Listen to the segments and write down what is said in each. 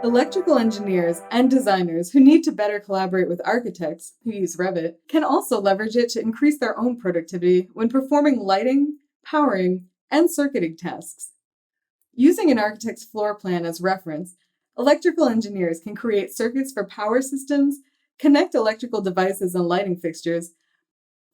Electrical engineers and designers who need to better collaborate with architects who use Revit can also leverage it to increase their own productivity when performing lighting, powering, and circuiting tasks. Using an architect's floor plan as reference, electrical engineers can create circuits for power systems, connect electrical devices and lighting fixtures,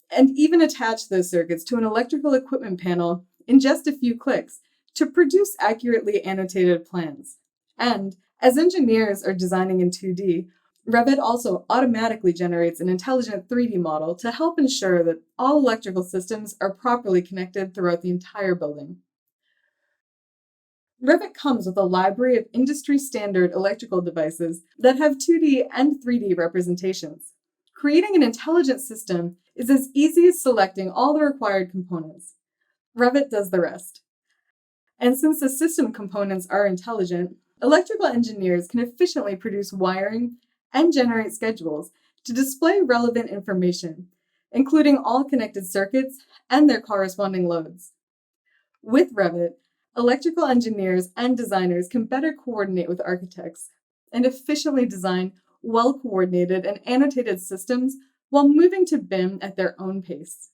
and even attach those circuits to an electrical equipment panel in just a few clicks to produce accurately annotated plans. And as engineers are designing in 2D, Revit also automatically generates an intelligent 3D model to help ensure that all electrical systems are properly connected throughout the entire building. Revit comes with a library of industry-standard electrical devices that have 2D and 3D representations. Creating an intelligent system is as easy as selecting all the required components. Revit does the rest. And since the system components are intelligent, electrical engineers can efficiently produce wiring and generate schedules to display relevant information, including all connected circuits and their corresponding loads. With Revit, electrical engineers and designers can better coordinate with architects and efficiently design well-coordinated and annotated systems while moving to BIM at their own pace.